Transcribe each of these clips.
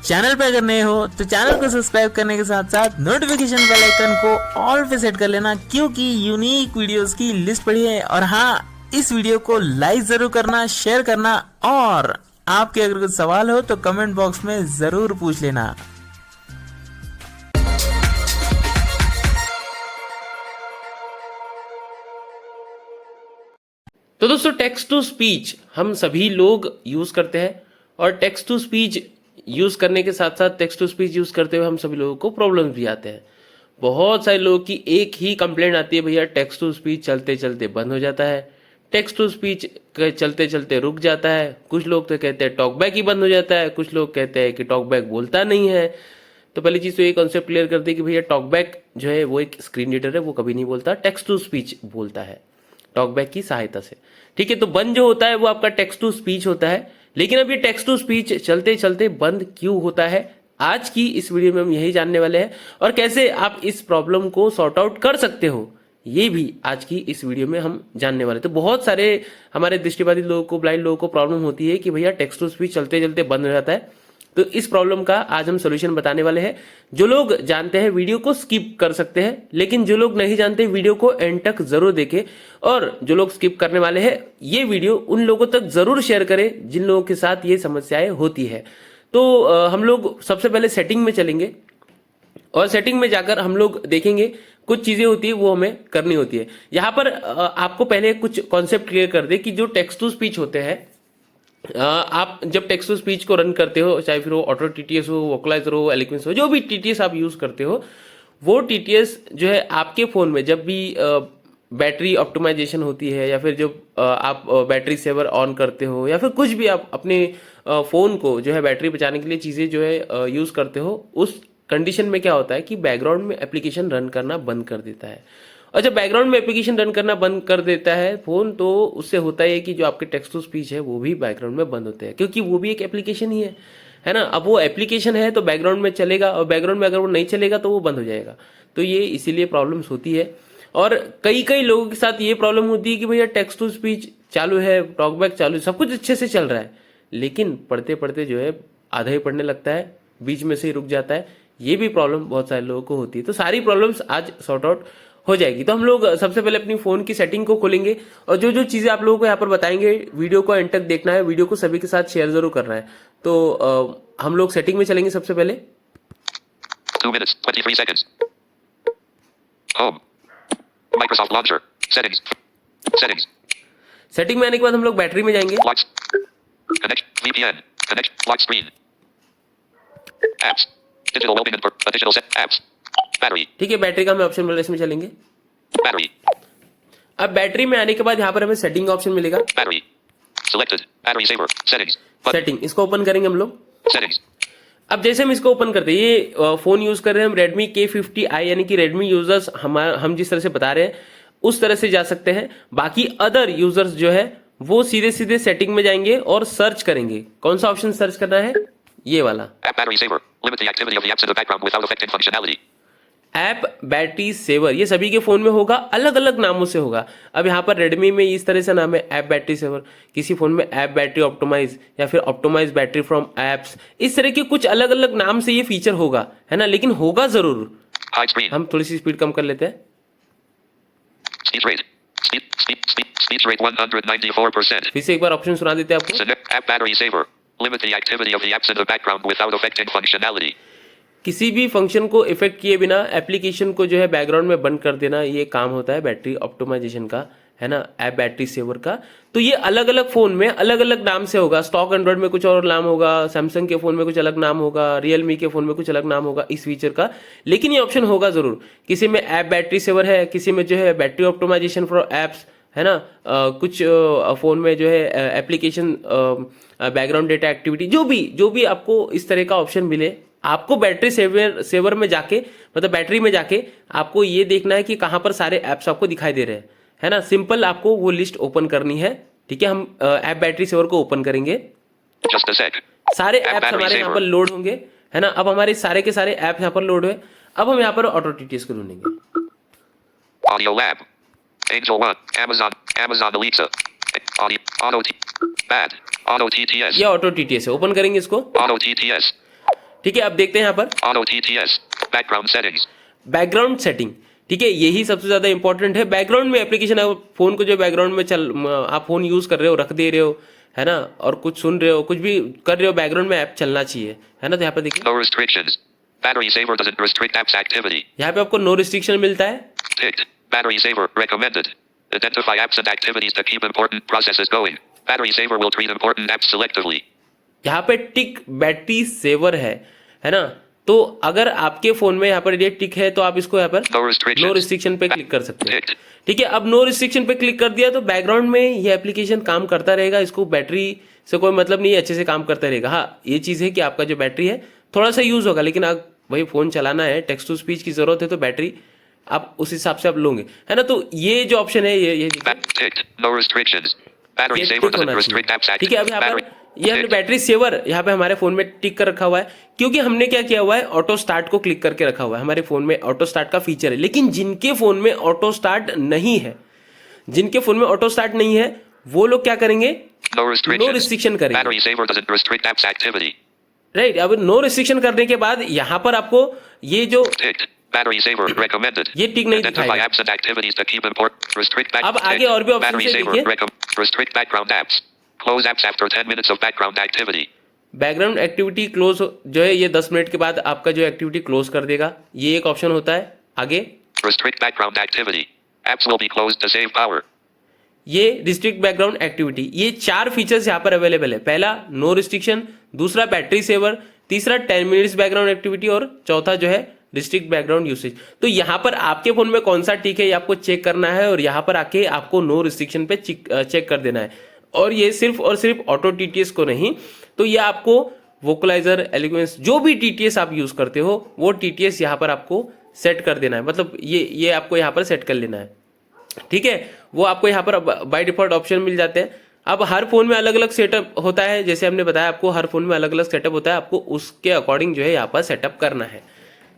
Channel पे अगर नए हो तो चैनल को सब्सक्राइब करने के साथ साथ नोटिफिकेशन बेल आइकन को ऑल पे सेट कर लेना, क्योंकि यूनिक वीडियोस की लिस्ट पड़ी है। और हाँ, इस वीडियो को लाइक जरूर करना, शेयर करना, और आपके अगर कुछ सवाल हो तो कमेंट बॉक्स में जरूर पूछ लेना। तो दोस्तों, टेक्स्ट टू स्पीच हम सभी लोग यूज करते हैं, और टेक्स्ट टू स्पीच यूज करने के साथ साथ टेक्स्ट टू स्पीच यूज करते हुए हम सभी लोगों को प्रॉब्लम्स भी आते हैं। बहुत सारे लोगों की एक ही कंप्लेंट आती है, भैया टेक्स्ट टू स्पीच चलते चलते बंद हो जाता है, टेक्स्ट टू स्पीच चलते चलते रुक जाता है। कुछ लोग तो कहते हैं टॉकबैक ही बंद हो जाता है, कुछ लोग कहते हैं कि टॉकबैक बोलता नहीं है। तो पहली चीज तो ये कॉन्सेप्ट क्लियर कर दी कि भैया टॉकबैक जो है वो एक स्क्रीन रीडर है, वो कभी नहीं बोलता, टेक्स्ट टू स्पीच बोलता है टॉकबैक की सहायता से। ठीक है, तो बंद जो होता है वो आपका टेक्स्ट टू स्पीच होता है। लेकिन अब ये टेक्स्ट टू स्पीच चलते चलते बंद क्यों होता है, आज की इस वीडियो में हम यही जानने वाले हैं, और कैसे आप इस प्रॉब्लम को सॉर्ट आउट कर सकते हो, ये भी आज की इस वीडियो में हम जानने वाले। तो बहुत सारे हमारे दृष्टिबाधित लोगों को, ब्लाइंड लोगों को प्रॉब्लम होती है कि भैया टेक्स्ट टू स्पीच चलते चलते बंद हो जाता है। तो इस प्रॉब्लम का आज हम सोल्यूशन बताने वाले हैं। जो लोग जानते हैं वीडियो को स्किप कर सकते हैं, लेकिन जो लोग नहीं जानते वीडियो को एंड तक जरूर देखें। और जो लोग स्किप करने वाले हैं, ये वीडियो उन लोगों तक जरूर शेयर करें जिन लोगों के साथ ये समस्याएं होती है। तो हम लोग सबसे पहले सेटिंग में चलेंगे, और सेटिंग में जाकर हम लोग देखेंगे कुछ चीजें होती है वो हमें करनी होती है। यहाँ पर आपको पहले कुछ कॉन्सेप्ट क्लियर कर दे कि जो टेक्स्ट टू स्पीच होते हैं, आप जब टेक्स्ट टू स्पीच को रन करते हो, चाहे फिर वो ऑटो टीटीएस हो, वोकलाइजर हो, एलिक्वेंस हो, जो भी टीटीएस आप यूज करते हो, वो टीटीएस जो है आपके फोन में जब भी बैटरी ऑप्टिमाइजेशन होती है, या फिर जब आप बैटरी सेवर ऑन करते हो, या फिर कुछ भी आप अपने फोन को जो है बैटरी बचाने के लिए चीजें जो है यूज करते हो, उस कंडीशन में क्या होता है कि बैकग्राउंड में एप्लीकेशन रन करना बंद कर देता है। और जब बैकग्राउंड में एप्लीकेशन रन करना बंद कर देता है फोन, तो उससे होता है कि जो आपके टेक्स्ट टू स्पीच है वो भी बैकग्राउंड में बंद होते हैं, क्योंकि वो भी एक एप्लीकेशन ही है ना। अब वो एप्लीकेशन है तो बैकग्राउंड में चलेगा, और बैकग्राउंड में अगर वो नहीं चलेगा तो वो बंद हो जाएगा। तो ये इसीलिए प्रॉब्लम्स होती है। और कई लोगों के साथ ये प्रॉब्लम होती है कि भैया टेक्स्ट टू स्पीच चालू है, टॉकबैक चालू है, सब कुछ अच्छे से चल रहा है, लेकिन पढ़ते पढ़ते जो है आधा ही पढ़ने लगता है, बीच में से ही रुक जाता है। ये भी प्रॉब्लम बहुत सारे लोगों को होती है। तो सारी प्रॉब्लम्स आज सॉर्ट आउट हो जाएगी। तो हम लोग सबसे पहले अपनी फोन की सेटिंग को खोलेंगे, और जो जो चीजें आप लोगों को यहाँ पर बताएंगे, वीडियो को एंड तक देखना है, वीडियो को सभी के साथ शेयर जरूर करना है। तो हम लोग सेटिंग में चलेंगे सबसे पहले। 2 minutes 23 seconds. Home. Microsoft Launcher. Settings. Settings. Setting में आने के बाद हम लोग बैटरी में जाएंगे। Lock. Connect. VPN. Connect. Lock screen. Apps. Digital wellbeing and additional set apps. Battery. ठीक है, बैटरी का हम ऑप्शन मिलेगा, इसमें चलेंगे। Battery. अब बैटरी में आने के बाद यहाँ पर हमें सेटिंग का ऑप्शन मिलेगा। Battery. Selected. Battery saver. Settings. Setting, इसको ओपन करेंगे हम लोग। Settings. अब जैसे हम इसको ओपन करते हैं, ये फोन यूज कर रहे हैं हम Redmi K50i, यानी कि Redmi यूजर्स हम जिस तरह से बता रहे हैं उस तरह से जा सकते हैं। बाकी अदर यूजर्स जो है वो सीधे सीधे सेटिंग में जाएंगे और सर्च करेंगे। कौन सा ऑप्शन सर्च करना है? ये वाला, App battery saver. Limit the activity of the apps in the background without affecting functionality. App battery saver. ये सभी के फोन में होगा, अलग अलग नामों से होगा। अब यहाँ पर रेडमी में इस तरह से नाम है ऐप बैटरी सेवर, किसी फोन में ऐप बैटरी ऑप्टिमाइज, या फिर ऑप्टिमाइज बैटरी फ्रॉम एप्स, इस तरह के कुछ अलग अलग नाम से ये फीचर होगा, है ना, लेकिन होगा जरूर। Hide screen. हम थोड़ी सी स्पीड कम कर लेते हैं। Speech rate. Speech rate 194%. फिर से एक बार ऑप्शन सुना देते हैं आपको। Select app battery saver. Limit the activity of the apps in the background without affecting functionality. किसी भी फंक्शन को इफेक्ट किए बिना एप्लीकेशन को जो है बैकग्राउंड में बंद कर देना, ये काम होता है बैटरी ऑप्टिमाइजेशन का, है ना, ऐप बैटरी सेवर का। तो ये अलग अलग फोन में अलग अलग नाम से होगा। स्टॉक एंड्रॉइड में कुछ और नाम होगा, सैमसंग के फोन में कुछ अलग नाम होगा, रियलमी के फोन में कुछ अलग नाम होगा इस फीचर का, लेकिन ये ऑप्शन होगा जरूर। किसी में ऐप बैटरी सेवर है, किसी में जो है बैटरी ऑप्टिमाइजेशन फॉर एप्स, है ना, कुछ फोन में जो है एप्लीकेशन बैकग्राउंड डेटा एक्टिविटी, जो भी आपको इस तरह का ऑप्शन मिले, आपको बैटरी सेवर में जाके, मतलब बैटरी में जाके आपको ये देखना है कि कहाँ पर सारे ऐप्स आपको दिखाई दे रहे हैं, है ना। सिंपल आपको वो लिस्ट ओपन करनी है। ठीक है, हम ऐप बैटरी सेवर को ओपन करेंगे। Just a sec. सारे ऐप्स हमारे यहाँ पर लोड होंगे, है ना। अब हमारे सारे के सारे ऐप यहाँ पर लोड हुए। अब हम यहाँ पर ऑटो टीटीएस को ढूंढेंगे। Audio Lab. Angel One. Amazon Alexa. Auto T. Bad. Auto TTS. ये ऑटो टीटीएस है, ओपन करेंगे इसको। Auto TTS. ठीक है, अब देखते हैं यहाँ पर Auto TTS. Background settings. Background setting. ठीक है, यही सबसे ज्यादा इंपॉर्टेंट है। बैकग्राउंड में एप्लीकेशन है, फोन को जो बैकग्राउंड में आप फोन यूज कर रहे हो, रख दे रहे हो, है ना, और कुछ सुन रहे हो, कुछ भी कर रहे हो, बैकग्राउंड में ऐप चलना चाहिए, है ना। तो यहाँ पे देखिए No restrictions. Battery saver doesn't restrict apps activity. यहाँ पे आपको नो रिस्ट्रिक्शन मिलता है। Ticked. Battery saver recommended. Identify apps and activities to keep important processes going. Battery saver will treat important apps selectively. यहाँ पे टिक बैटरी सेवर है ना। तो अगर आपके फोन में यहाँ पर ये टिक है तो आप इसको यहाँ पर No restrictions. नो रिस्ट्रिक्शन पे क्लिक कर सकते हैं। Ticked. ठीक है, अब नो रिस्ट्रिक्शन पे क्लिक कर दिया तो बैकग्राउंड में ये एप्लीकेशन काम करता रहेगा, इसको बैटरी से कोई मतलब नहीं है, अच्छे से काम करता रहेगा। हाँ, ये चीज़ है कि आपका जो बैटरी है थोड़ा सा यूज होगा, लेकिन आप वही फोन चलाना है, टेक्स्ट टू स्पीच की जरूरत है तो बैटरी आप उस हिसाब से आप लोगे, है ना। तो ये जो ऑप्शन है ये Ticked. No restrictions. Battery ये saver टिक doesn't होना restrict apps चाहिए। ठीक है, अब यहाँ पर activity. ये हमने बैटरी सेवर यहाँ पे हमारे फोन में टिक कर रखा हुआ है, क्योंकि हमने क्या किया हुआ है, ऑटो स्टार्ट को क्लिक करके रखा हुआ है। हमारे फोन में ऑटो स्टार्ट का फीचर है, लेकिन जिनके फोन में ऑटो स्टार्ट नहीं है, जिनके फोन में ऑटो स्टार्ट नहीं है, वो लोग क्या करेंगे, No नो restrictions. रिस्ट्रिक्शन करेंगे। Battery saver doesn't restrict apps activity. Right, अब नो रिस्ट्रिक्शन करने के बाद यहाँ पर आपको ये जो Ticked. Battery saver recommended. ये टिक नहीं Identify दिखाएगा। apps and activities to keep important. Restrict back. अब आगे Ticked. और भी options Battery है, saver देखिए। restrict background apps. Close apps after 10 minutes of background activity. Background activity close जो है ये 10 मिनट के बाद आपका जो एक्टिविटी क्लोज कर देगा, ये एक ऑप्शन होता है। आगे Restrict background activity. Apps will be closed to save power. ये रिस्ट्रिक्ट बैकग्राउंड एक्टिविटी, ये 4 फीचर्स यहाँ पर अवेलेबल है। पहला नो रिस्ट्रिक्शन, दूसरा बैटरी सेवर, तीसरा 10 मिनट्स बैकग्राउंड एक्टिविटी और चौथा जो है रिस्ट्रिक्ट बैकग्राउंड यूसेज। तो यहाँ पर आपके फोन में कौन सा टिक है ये आपको चेक करना है और यहाँ पर आके आपको नो रिस्ट्रिक्शन पे चेक कर देना है। और ये सिर्फ और सिर्फ ऑटो टीटीएस को नहीं, तो ये आपको वोकलाइजर, एलिक्वेंस, जो भी टीटीएस आप यूज करते हो वो टीटीएस यहाँ पर आपको सेट कर देना है। मतलब ये आपको यहाँ पर सेट कर लेना है। ठीक है, वो आपको यहाँ पर बाय डिफॉल्ट ऑप्शन मिल जाते हैं। अब हर फोन में अलग अलग सेटअप होता है, जैसे हमने बताया आपको हर फोन में अलग अलग सेटअप होता है, आपको उसके अकॉर्डिंग जो है यहाँ पर सेटअप करना है।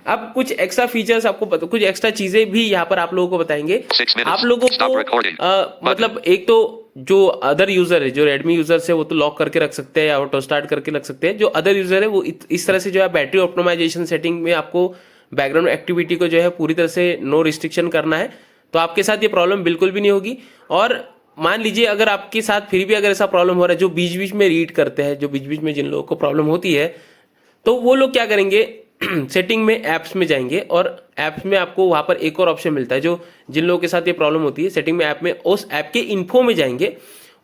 अब कुछ एक्स्ट्रा फीचर्स आपको कुछ एक्स्ट्रा चीजें भी यहाँ पर आप लोगों को बताएंगे। 6 minutes. आप लोगों Stop को recording. मतलब एक तो जो अदर यूजर है, जो रेडमी यूजर्स है वो तो लॉक करके रख सकते हैं या ऑटो स्टार्ट करके रख सकते हैं। जो अदर यूजर है वो इस तरह से जो है बैटरी ऑप्टिमाइजेशन सेटिंग में आपको बैकग्राउंड एक्टिविटी को जो है पूरी तरह से नो रिस्ट्रिक्शन करना है, तो आपके साथ ये प्रॉब्लम बिल्कुल भी नहीं होगी। और मान लीजिए अगर आपके साथ फिर भी अगर ऐसा प्रॉब्लम हो रहा है, जो बीच बीच में रीड करते हैं, जो बीच बीच में जिन लोगों को प्रॉब्लम होती है, तो वो लोग क्या करेंगे, सेटिंग में ऐप्स में जाएंगे और ऐप्स में आपको वहां पर एक और ऑप्शन मिलता है। जो जिन लोगों के साथ ये प्रॉब्लम होती है, सेटिंग में ऐप में उस ऐप के इन्फो में जाएंगे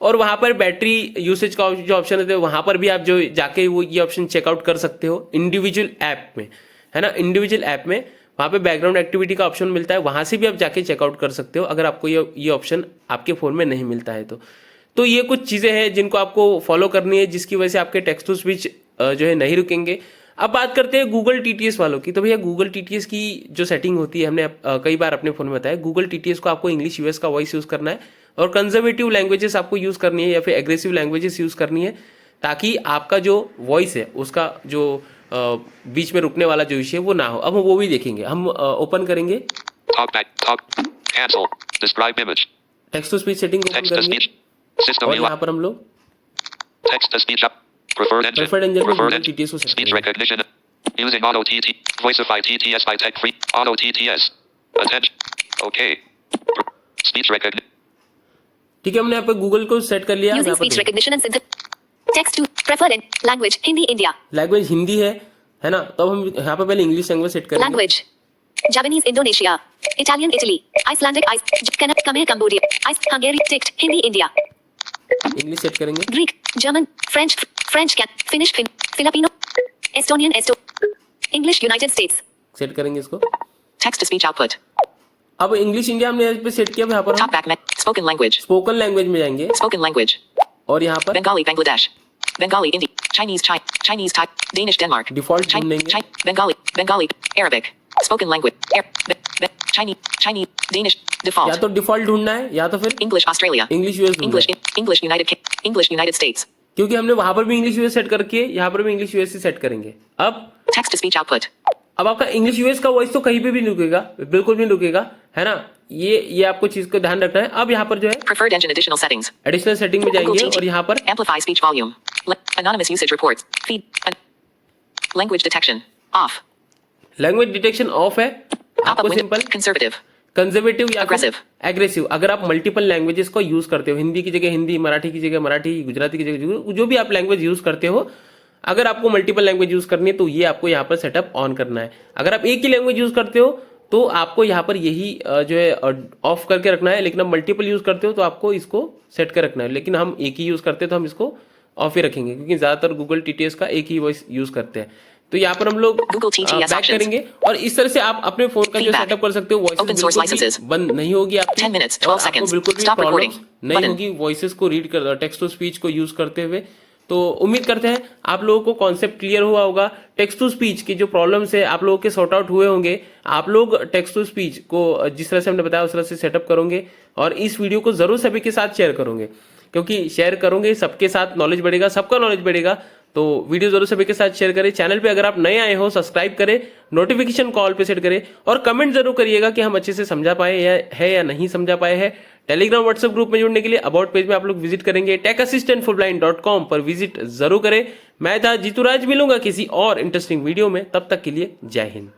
और वहां पर बैटरी यूसेज का जो ऑप्शन है वहां पर भी आप जो जाके वो ये ऑप्शन चेकआउट कर सकते हो इंडिविजुअल ऐप में, है ना। इंडिविजुअल ऐप में वहां पे बैकग्राउंड एक्टिविटी का ऑप्शन मिलता है, वहां से भी आप जाके चेकआउट कर सकते हो अगर आपको ये ऑप्शन आपके फोन में नहीं मिलता है तो ये कुछ चीजें हैं जिनको आपको फॉलो करनी है, जिसकी वजह से आपके टेक्स्ट टू स्पीच जो है नहीं रुकेंगे। अब बात करते हैं गूगल टीटीएस वालों की। तो भैया गूगल टीटीएस की जो सेटिंग होती है, हमने कई बार अपने फोन में बताया, गूगल टीटीएस को आपको इंग्लिश यूएस का वॉइस यूज करना है और कंजर्वेटिव लैंग्वेजेस आपको यूज करनी है या फिर एग्रेसिव लैंग्वेजेस यूज करनी है, ताकि आपका जो वॉइस है उसका जो बीच में रुकने वाला जो विषय वो ना हो। अब हम वो भी देखेंगे, हम ओपन करेंगे Talk back. Talk. Cancel. Describe image. Text to speech setting open Text to करेंगे speech. System और UI. यहाँ पर हम लोग Text to speech up. Preferred engine. Preferred engine में Preferred Google engine. TTS को set Speech करेंगे। recognition. Using auto TT. Voicify TTS by tech free. Auto TTS. Attention. Okay. Speech recognition. ठीक है, हमने यहाँ पे गूगल को सेट कर लिया। Using speech recognition and synthesis. Text to preferred in language Hindi India. Language Hindi है ना। तो हम यहाँ पे पहले इंग्लिश लैंग्वेज सेट करेंगे। Language Japanese Indonesia. Italian Italy. Icelandic Khmer Cambodia. Hungary ticked Hindi India. English set करेंगे। Greek German French Finnish Filipino Estonian English United States. Set करेंगे इसको। Text to speech output. अब English India हमने यहाँ पे set किया। यहाँ पर हम Talkback spoken language. Spoken language में जाएंगे Spoken language. और यहाँ पर Bengali Bangladesh. Bengali India. Chinese Thai. Danish Denmark. Default ढूंढ लेंगे। Bengali Arabic. Spoken language. Chinese Danish या default. तो डिफॉल्ट ढूंढना है या तो फिर English Australia. इंग्लिश यूएस ढूंढना है। English United States. क्योंकि हमने वहां पर भी इंग्लिश यूएस सेट करके यहाँ पर भी इंग्लिश यूएस सेट करेंगे। अब Text to speech output. अब आपका इंग्लिश यूएस का वॉइस तो कहीं पे भी नहीं रुकेगा, बिल्कुल भी नहीं रुकेगा, है ना। ये आपको चीज को ध्यान रखना है। अब यहाँ पर जो है Preferred engine additional settings. Additional setting में जाएंगे और यहाँ पर Amplify speech volume. Anonymous usage reports. Feed. Language detection. Off. Language detection of है, Pop-up आपको window. Simple Conservative. कंजर्वेटिव या Aggressive. एग्रेसिव, अगर आप मल्टीपल लैंग्वेजेस को यूज करते हो, हिंदी की जगह हिंदी, मराठी की जगह मराठी, गुजराती की जगह जो भी आप लैंग्वेज यूज करते हो, अगर आपको मल्टीपल लैंग्वेज यूज करनी है तो ये आपको यहाँ पर सेटअप ऑन करना है। अगर आप एक ही लैंग्वेज यूज करते हो तो आपको यहाँ पर यही जो है ऑफ करके रखना है, लेकिन आप मल्टीपल यूज करते हो तो आपको इसको सेट कर रखना है। लेकिन हम एक ही यूज करते हैं तो हम इसको ऑफ ही रखेंगे, क्योंकि ज्यादातर गूगल टीटीएस का एक ही वॉइस यूज करते हैं। तो यहाँ पर हम लोग Google TTS बैक options. करेंगे और इस तरह से आप अपने फोन का जो Feedback. सेटअप कर सकते हो। Open source voice licenses. बंद नहीं होगी आपकी 10 minutes, और 12 आपको seconds. बिल्कुल भी Stop प्रॉब्लम recording. नहीं Button. होगी वॉइसेस को रीड कर, टेक्स्ट टू स्पीच को यूज करते हुए। तो उम्मीद करते हैं आप लोगों को कॉन्सेप्ट क्लियर हुआ होगा। टेक्स्ट टू स्पीच की जो प्रॉब्लम्स है आप लोगों के सॉर्ट आउट हुए होंगे। आप लोग टेक्स्ट टू स्पीच को जिस तरह से हमने बताया उस तरह से सेटअप करोगे और इस वीडियो को जरूर सभी के साथ शेयर करोगे, क्योंकि शेयर करोगे सबके साथ नॉलेज बढ़ेगा, सबका नॉलेज बढ़ेगा। तो वीडियो जरूर सभी के साथ शेयर करें। चैनल पे अगर आप नए आए हो सब्सक्राइब करें, नोटिफिकेशन कॉल पे सेट करें और कमेंट जरूर करिएगा कि हम अच्छे से समझा पाए या नहीं समझा पाए हैं। टेलीग्राम व्हाट्सएप ग्रुप में जुड़ने के लिए अबाउट पेज में आप लोग विजिट करेंगे, techassistantforblind.com पर विजिट जरूर करें। मैं था जीतू राज, मिलूंगा किसी और इंटरेस्टिंग वीडियो में, तब तक के लिए जय हिंद।